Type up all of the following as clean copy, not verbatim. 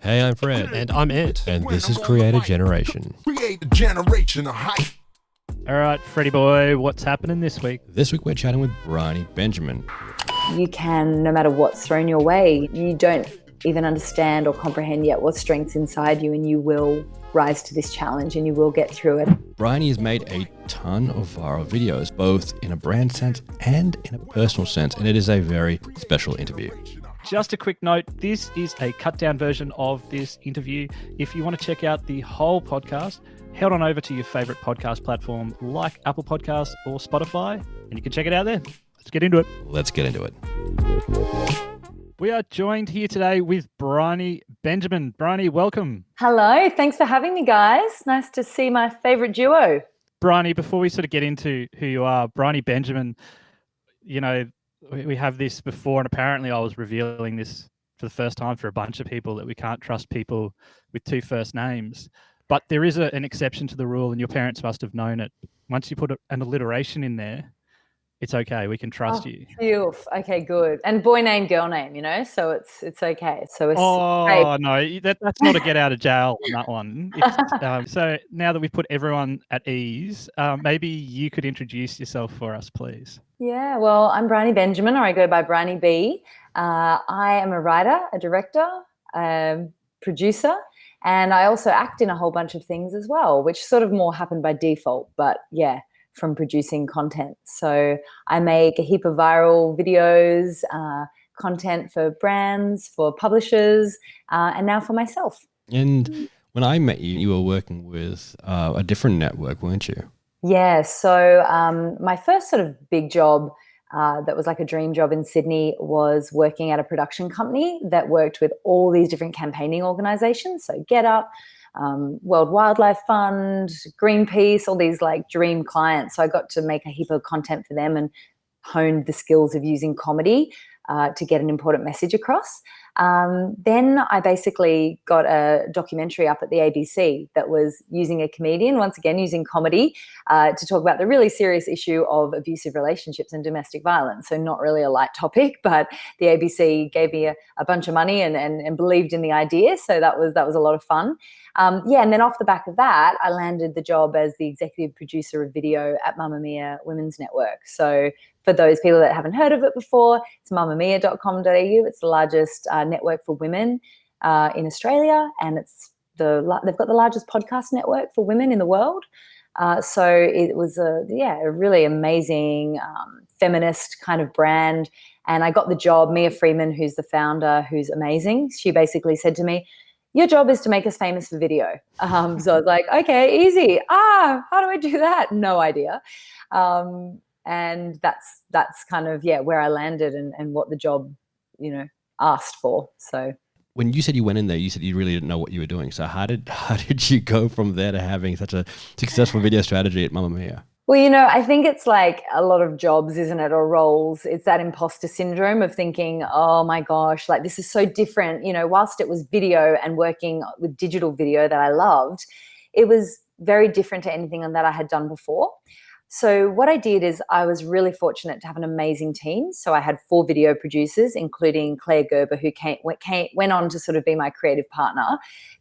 Hey, I'm Fred. And I'm Ant. And this is Create a Generation. Create a generation of hype. All right, Freddie boy, what's happening this week? This week we're chatting with Briony Benjamin. You can, no matter what's thrown your way, you don't even understand or comprehend yet what strength's inside you, and you will rise to this challenge and you will get through it. Briony has made a ton of viral videos, both in a brand sense and in a personal sense, and it is a very special interview. Just a quick note, this is a cut down version of this interview. If you want to check out the whole podcast, head on over to your favorite podcast platform like Apple Podcasts or Spotify, and you can check it out there. Let's get into it. Let's get into it. We are joined here today with Briony Benjamin. Briony, welcome. Hello, thanks for having me, guys. Nice to see my favorite duo. Briony, before we sort of get into who you are, Briony Benjamin, you know, we have this before, and apparently I was revealing this for the first time for a bunch of people, that we can't trust people with two first names. But there is an exception to the rule, and your parents must have known it. Once you put an alliteration in there, it's okay. We can trust you. Phew. Okay, good. And boy name, girl name, you know, so it's okay. So it's no, that's not a get out of jail on that one. So now that we've put everyone at ease, maybe you could introduce yourself for us, please. Yeah, well, I'm Briony Benjamin, or I go by Briony B. I am a writer, a director, producer, and I also act in a whole bunch of things as well, which sort of more happened by default, but yeah, from producing content. So I make a heap of viral videos, content for brands, for publishers, and now for myself. And when I met you, you were working with a different network, weren't you? Yeah, so my first sort of big job that was like a dream job in Sydney was working at a production company that worked with all these different campaigning organizations. So Get Up, World Wildlife Fund, Greenpeace, all these like dream clients. So I got to make a heap of content for them and honed the skills of using comedy to get an important message across. Then I basically got a documentary up at the ABC that was using a comedian, once again using comedy, to talk about the really serious issue of abusive relationships and domestic violence. So not really a light topic, but the ABC gave me a bunch of money and believed in the idea. So that was a lot of fun. And then off the back of that, I landed the job as the executive producer of video at Mamamia Women's Network. So for those people that haven't heard of it before, it's mamamia.com.au. It's the largest network for women in Australia, and they've got the largest podcast network for women in the world. So it was a really amazing feminist kind of brand. And I got the job. Mia Freeman, who's the founder, who's amazing, she basically said to me, "Your job is to make us famous for video." So I was like, okay, easy. How do I do that? No idea. And that's kind of, where I landed and what the job, asked for. So when you said you went in there, you said you really didn't know what you were doing. So how did you go from there to having such a successful video strategy at Mamamia? Well, I think it's like a lot of jobs, isn't it, or roles. It's that imposter syndrome of thinking, oh my gosh, like this is so different. Whilst it was video and working with digital video that I loved, it was very different to anything that I had done before. So what I did is I was really fortunate to have an amazing team. So I had 4 video producers, including Claire Gerber, who went on to sort of be my creative partner.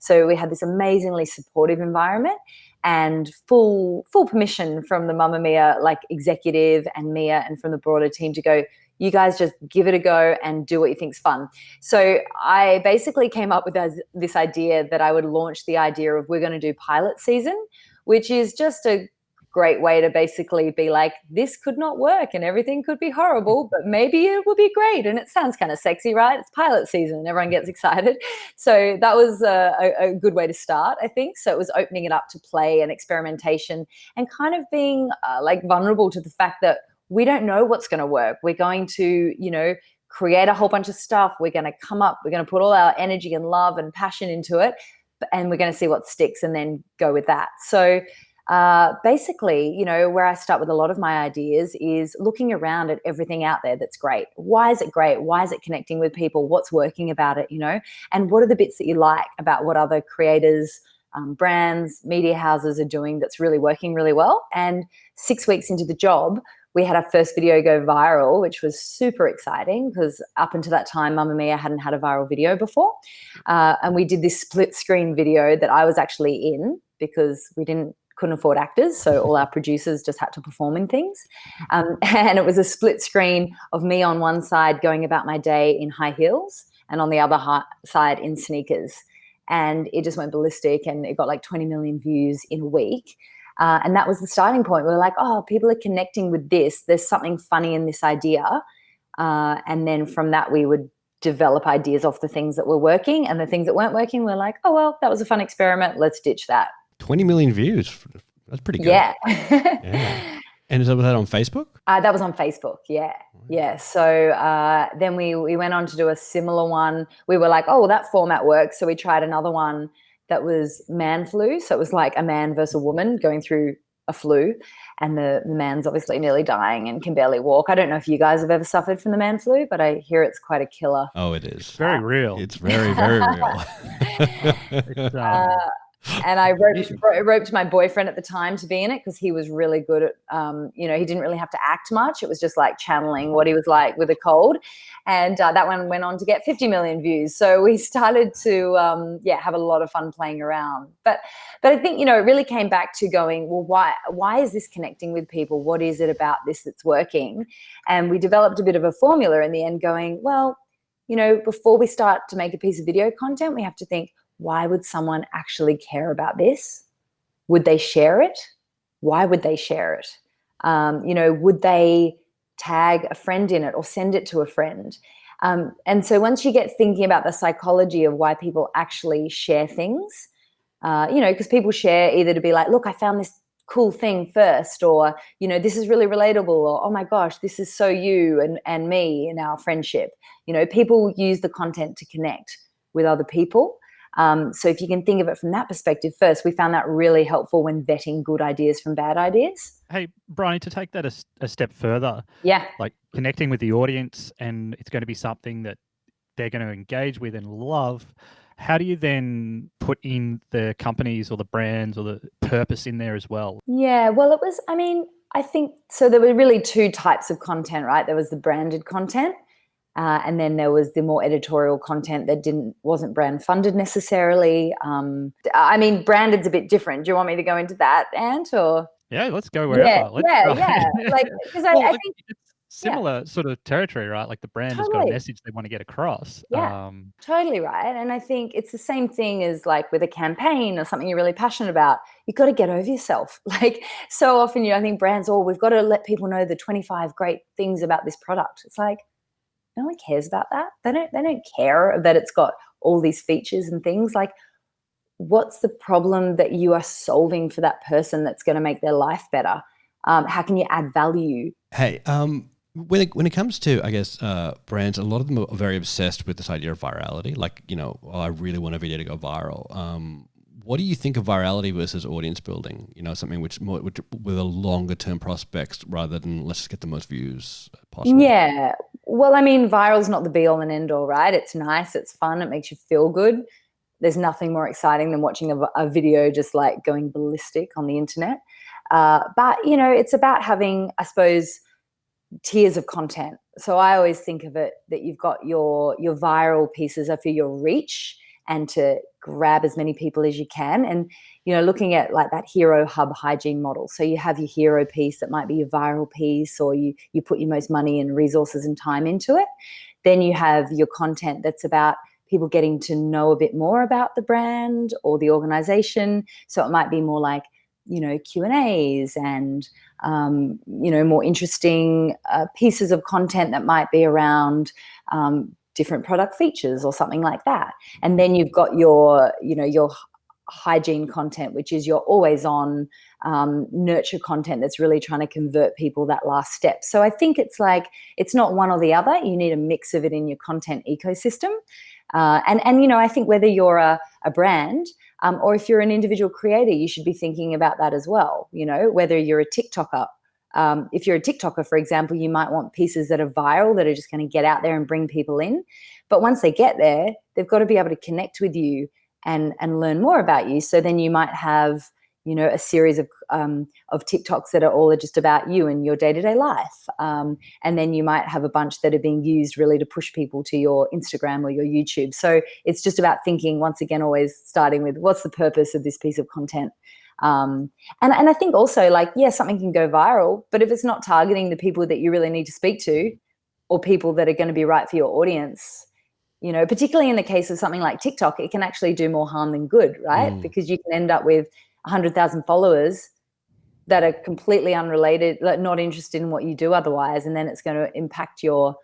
So we had this amazingly supportive environment and full permission from the Mamamia like executive and Mia and from the broader team to go, you guys just give it a go and do what you think's fun. So I basically came up with this idea that I would launch the idea of we're going to do pilot season, which is just a great way to basically be like, this could not work and everything could be horrible, but maybe it will be great. And it sounds kind of sexy, right? It's pilot season. Everyone gets excited. So that was a good way to start, I think. So it was opening it up to play and experimentation and kind of being like vulnerable to the fact that we don't know what's going to work. We're going to, create a whole bunch of stuff. We're going to come up, we're going to put all our energy and love and passion into it, and we're going to see what sticks and then go with that. So basically, where I start with a lot of my ideas is looking around at everything out there that's great. Why is it great? Why is it connecting with people? What's working about it, and what are the bits that you like about what other creators, brands, media houses are doing that's really working really well? And 6 weeks into the job, we had our first video go viral, which was super exciting because up until that time, Mamma Mia hadn't had a viral video before. And we did this split screen video that I was actually in because we couldn't afford actors, so all our producers just had to perform in things. And it was a split screen of me on one side going about my day in high heels and on the other side in sneakers. And it just went ballistic, and it got like 20 million views in a week. And that was the starting point. We were like, oh, people are connecting with this. There's something funny in this idea. And then from that, we would develop ideas off the things that were working, and the things that weren't working, we're like, oh, well, that was a fun experiment. Let's ditch that. 20 million views. That's pretty good. Yeah. Yeah. And was that on Facebook? That was on Facebook. Yeah. Yeah. So then we went on to do a similar one. We were like, oh, well, that format works. So we tried another one that was man flu. So it was like a man versus a woman going through a flu, and the man's obviously nearly dying and can barely walk. I don't know if you guys have ever suffered from the man flu, but I hear it's quite a killer. Oh, it is. Very real. It's very, very real. It's, and I roped my boyfriend at the time to be in it because he was really good at, he didn't really have to act much. It was just like channeling what he was like with a cold. And that one went on to get 50 million views. So we started to, have a lot of fun playing around. But I think, it really came back to going, well, why is this connecting with people? What is it about this that's working? And we developed a bit of a formula in the end going, well, before we start to make a piece of video content, we have to think, why would someone actually care about this? Would they share it? Why would they share it? Would they tag a friend in it or send it to a friend? And so once you get thinking about the psychology of why people actually share things, because people share either to be like, look, I found this cool thing first, or, this is really relatable, or, oh my gosh, this is so you and me in our friendship. People use the content to connect with other people. So if you can think of it from that perspective first, we found that really helpful when vetting good ideas from bad ideas. Hey, Briony, to take that a step further, like connecting with the audience, and it's going to be something that they're going to engage with and love. How do you then put in the companies or the brands or the purpose in there as well? Yeah, well, I think, so there were really two types of content, right? There was the branded content. And then there was the more editorial content that wasn't brand funded necessarily. Branded's a bit different. Do you want me to go into that, Ant? Or yeah, let's go wherever. Yeah. Like, because I think it's similar sort of territory, right? Like the brand has got a message they want to get across. Yeah, totally right. And I think it's the same thing as like with a campaign or something you're really passionate about. You've got to get over yourself. Like so often, I think brands, we've got to let people know the 25 great things about this product. It's like, no one cares about that. They don't care that it's got all these features and things. Like, what's the problem that you are solving for that person that's going to make their life better? How can you add value? Hey, when it comes to, I guess, brands, a lot of them are very obsessed with this idea of virality. Like, I really want a video to go viral. What do you think of virality versus audience building? Something which with a longer term prospects rather than let's just get the most views possible. Yeah. Well, viral's not the be all and end all, right? It's nice, it's fun, it makes you feel good. There's nothing more exciting than watching a video just like going ballistic on the internet. But it's about having, I suppose, tiers of content. So I always think of it that you've got your viral pieces are for your reach and to grab as many people as you can. And, looking at like that hero hub hygiene model. So you have your hero piece that might be your viral piece, or you put your most money and resources and time into it. Then you have your content that's about people getting to know a bit more about the brand or the organization. So it might be more like, Q&As and, more interesting pieces of content that might be around different product features or something like that. And then you've got your hygiene content, which is your always on nurture content that's really trying to convert people that last step. So I think it's like, it's not one or the other. You need a mix of it in your content ecosystem. And I think whether you're a brand or if you're an individual creator, you should be thinking about that as well. Whether you're a TikToker, if you're a TikToker, for example, you might want pieces that are viral, that are just going to get out there and bring people in. But once they get there, they've got to be able to connect with you and learn more about you. So then you might have, a series TikToks that are all just about you and your day-to-day life. And then you might have a bunch that are being used really to push people to your Instagram or your YouTube. So it's just about thinking, once again, always starting with what's the purpose of this piece of content. And I think also, like, yeah, something can go viral, but if it's not targeting the people that you really need to speak to, or people that are going to be right for your audience, you know, particularly in the case of something like TikTok, it can actually do more harm than good, right? Because you can end up with 100,000 followers that are completely unrelated, like not interested in what you do otherwise, and then it's going to impact your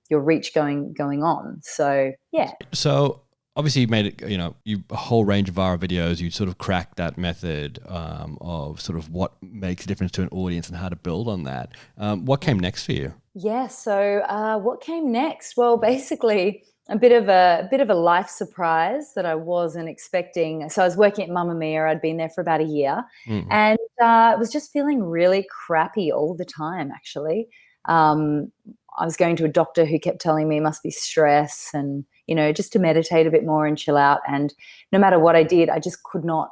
reach going on. So yeah. So obviously you made it, you know, a whole range of viral videos. You sort of cracked that method of sort of what makes a difference to an audience and how to build on that. What came next for you? Yeah. So what came next? Well, basically a bit of a life surprise that I wasn't expecting. So I was working at Mamma Mia. I'd been there for about a year, and I was just feeling really crappy all the time, actually. I was going to a doctor who kept telling me it must be stress and, you know, just to meditate a bit more and chill out. And no matter what I did, I just could not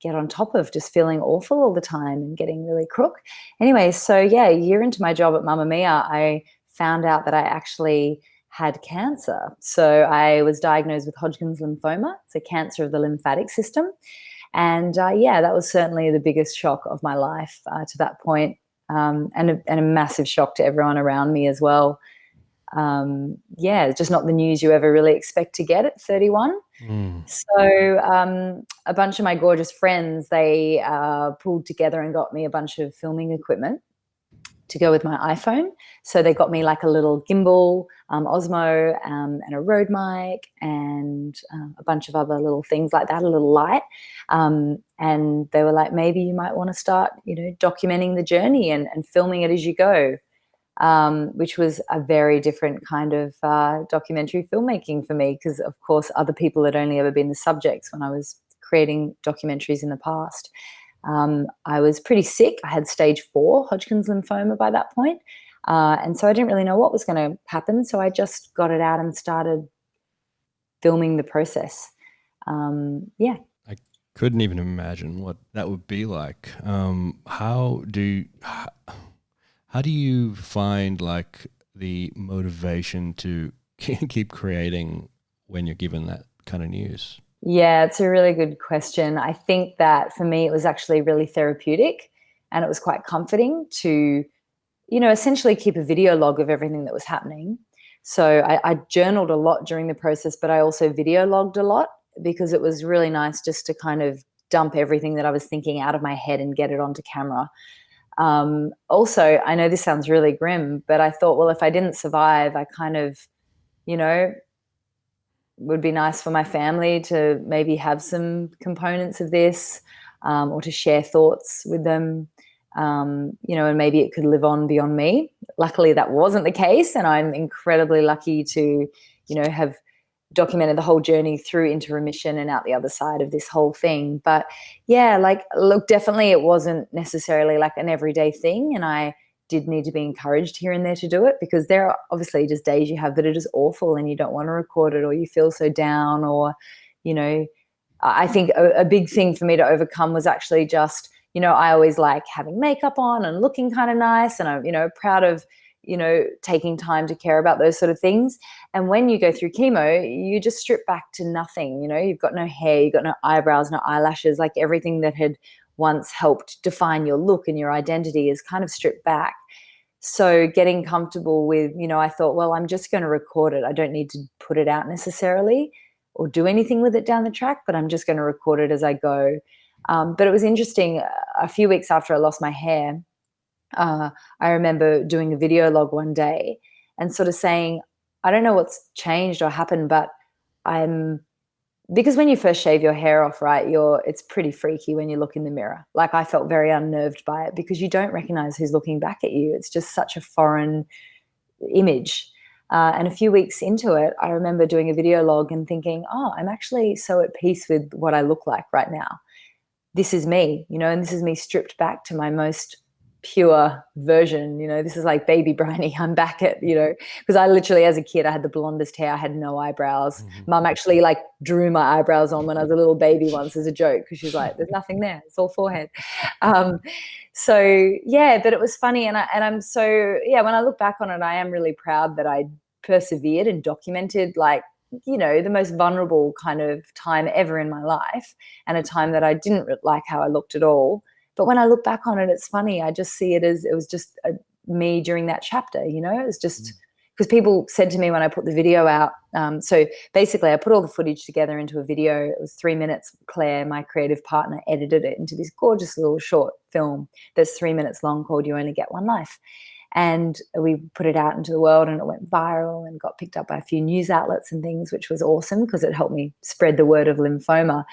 get on top of just feeling awful all the time and getting really crook. Anyway, so yeah, a year into my job at Mamma Mia, I found out that I actually had cancer. So I was diagnosed with Hodgkin's lymphoma. It's a cancer of the lymphatic system. And yeah, that was certainly the biggest shock of my life to that point, and a massive shock to everyone around me as well. Yeah, it's just not the news you ever really expect to get at 31. So a bunch of my gorgeous friends, they pulled together and got me a bunch of filming equipment to go with my iPhone. So they got me like a little gimbal, Osmo, and a Rode mic, and a bunch of other little things like that, a little light. And they were like, maybe you might want to start, you know, documenting the journey and filming it as you go, which was a very different kind of documentary filmmaking for me, because of course other people had only ever been the subjects when I was creating documentaries in the past. I was pretty sick. I had stage 4 Hodgkin's lymphoma by that point. And so I didn't really know what was going to happen. So I just got it out and started filming the process. Yeah. I couldn't even imagine what that would be like. How do you find like the motivation to keep creating when you're given that kind of news? Yeah, it's a really good question. I think that for me, it was actually really therapeutic, and it was quite comforting to, you know, essentially keep a video log of everything that was happening. So I journaled a lot during the process, but I also video logged a lot, because it was really nice just to kind of dump everything that I was thinking out of my head and get it onto camera. Also, I know this sounds really grim, but I thought, well, if I didn't survive, I kind of, you know, would be nice for my family to maybe have some components of this, or to share thoughts with them, you know, and maybe it could live on beyond me. Luckily, that wasn't the case, and I'm incredibly lucky to, you know, have documented the whole journey through into remission and out the other side of this whole thing. But yeah, like, look, definitely it wasn't necessarily like an everyday thing, and I did need to be encouraged here and there to do it, because there are obviously just days you have that are just awful and you don't want to record it, or you feel so down, or, you know, I think a big thing for me to overcome was actually just, you know, I always like having makeup on and looking kind of nice, and I'm, you know, proud of, you know, taking time to care about those sort of things. And when you go through chemo, you just strip back to nothing. You know, you've got no hair, you've got no eyebrows, no eyelashes, like everything that had once helped define your look and your identity is kind of stripped back. So getting comfortable with, you know, I thought, well, I'm just going to record it. I don't need to put it out necessarily or do anything with it down the track, but I'm just going to record it as I go. But it was interesting. A few weeks after I lost my hair, I remember doing a video log one day and sort of saying, I don't know what's changed or happened, but because when you first shave your hair off, right, it's pretty freaky when you look in the mirror. Like, I felt very unnerved by it, because you don't recognize who's looking back at you. It's just such a foreign image. And a few weeks into it, I remember doing a video log and thinking, oh, I'm actually so at peace with what I look like right now. This is me, you know, and this is me stripped back to my most pure version. This is like baby Briony. I'm back at, because I literally, as a kid, I had the blondest hair. I had no eyebrows. Mum actually like drew my eyebrows on when I was a little baby once as a joke, because she's like, there's nothing there. It's all forehead. So yeah, but it was funny. And I'm so, yeah, when I look back on it, I am really proud that I persevered and documented like, the most vulnerable kind of time ever in my life, and a time that I didn't like how I looked at all. But when I look back on it, it's funny. I just see it as it was just me during that chapter, it was just because people said to me when I put the video out. So basically I put all the footage together into a video. It was 3 minutes. Claire, my creative partner, edited it into this gorgeous little short film that's 3 minutes long called You Only Get One Life. And we put it out into the world, and it went viral and got picked up by a few news outlets and things, which was awesome because it helped me spread the word of lymphoma.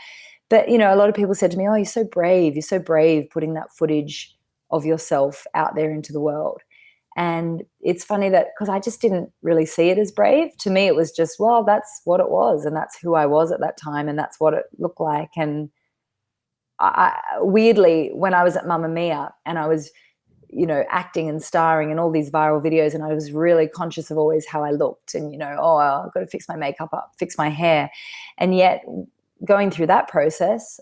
But, a lot of people said to me, oh, you're so brave. You're so brave putting that footage of yourself out there into the world. And it's funny that because I just didn't really see it as brave. To me, it was just, well, that's what it was. And that's who I was at that time. And that's what it looked like. And weirdly, when I was at Mamma Mia and I was, acting and starring in all these viral videos, and I was really conscious of always how I looked and, oh, I've got to fix my makeup up, fix my hair. And yet going through that process,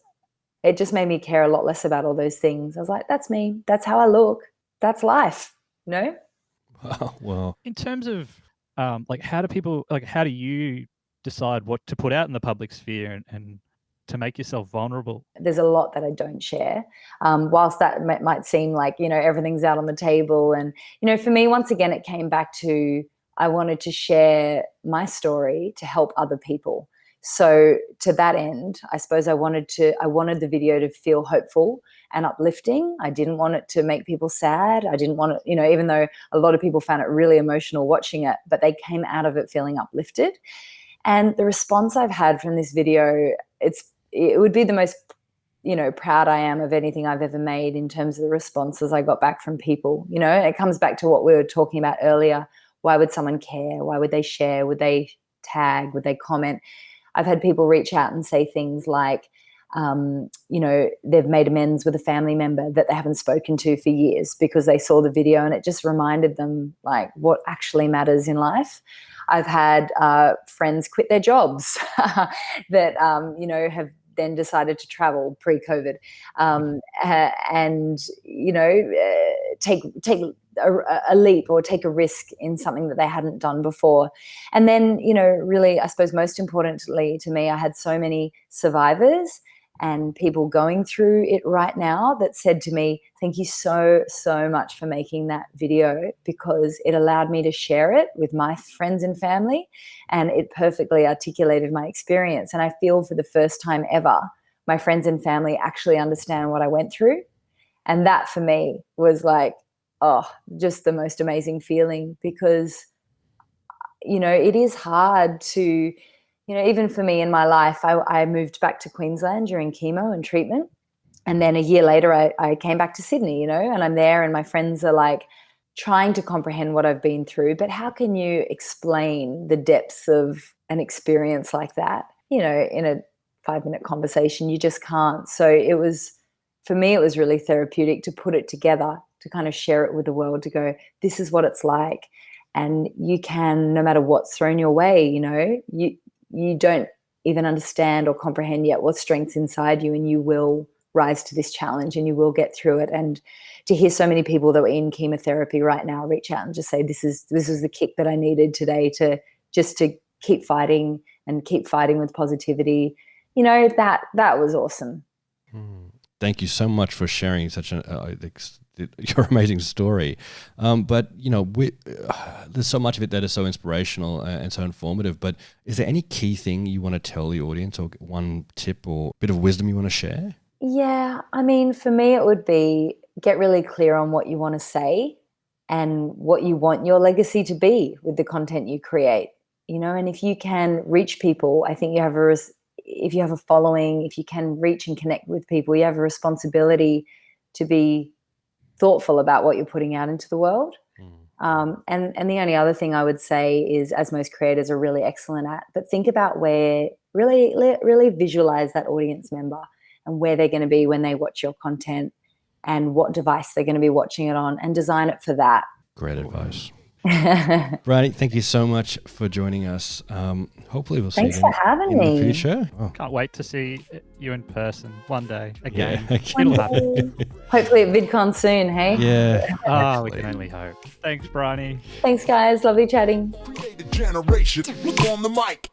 it just made me care a lot less about all those things. I was like, that's me. That's how I look. That's life. Wow. Well, In terms of how do you decide what to put out in the public sphere and to make yourself vulnerable? There's a lot that I don't share. Whilst that might seem like, everything's out on the table. And, for me, once again, it came back to, I wanted to share my story to help other people. So to that end, I suppose I wanted the video to feel hopeful and uplifting. I didn't want it to make people sad. I didn't want it, even though a lot of people found it really emotional watching it, but they came out of it feeling uplifted. And the response I've had from this video, it would be the most, proud I am of anything I've ever made in terms of the responses I got back from people. It comes back to what we were talking about earlier. Why would someone care? Why would they share? Would they tag? Would they comment? I've had people reach out and say things like, they've made amends with a family member that they haven't spoken to for years because they saw the video and it just reminded them like what actually matters in life. I've had friends quit their jobs that, have then decided to travel pre-COVID and, take a leap or take a risk in something that they hadn't done before. And then, really, I suppose most importantly to me, I had so many survivors and people going through it right now that said to me, thank you so, so much for making that video, because it allowed me to share it with my friends and family, and it perfectly articulated my experience. And I feel for the first time ever, my friends and family actually understand what I went through. And that for me was like, just the most amazing feeling, because, it is hard to, even for me in my life, I moved back to Queensland during chemo and treatment. And then a year later, I came back to Sydney, and I'm there and my friends are like trying to comprehend what I've been through. But how can you explain the depths of an experience like that, in a 5-minute conversation? You just can't. So for me, it was really therapeutic to put it together, to kind of share it with the world, to go, this is what it's like. And you can, no matter what's thrown your way, you don't even understand or comprehend yet what strength's inside you, and you will rise to this challenge and you will get through it. And to hear so many people that were in chemotherapy right now reach out and just say, this is the kick that I needed today to keep fighting and keep fighting with positivity, that was awesome. Thank you so much for sharing such your amazing story. But there's so much of it that is so inspirational and so informative. But is there any key thing you want to tell the audience, or one tip or bit of wisdom you want to share? Yeah, I mean, for me, it would be get really clear on what you want to say and what you want your legacy to be with the content you create. And if you can reach people, I think if you have a following, if you can reach and connect with people, you have a responsibility to be thoughtful about what you're putting out into the world. And the only other thing I would say is, as most creators are really excellent at, but think about where, really visualize that audience member and where they're going to be when they watch your content. and what device they're going to be watching it on, and design it for that. Great advice. Briony, thank you so much for joining us. Hopefully we'll see you Thanks for having in me. the future. Oh. Can't wait to see you in person one day again. Yeah. It'll happen. Hopefully at VidCon soon, hey? Yeah. Oh, we can only hope. Thanks, Briony. Thanks, guys. Lovely chatting. Create a generation on the mic.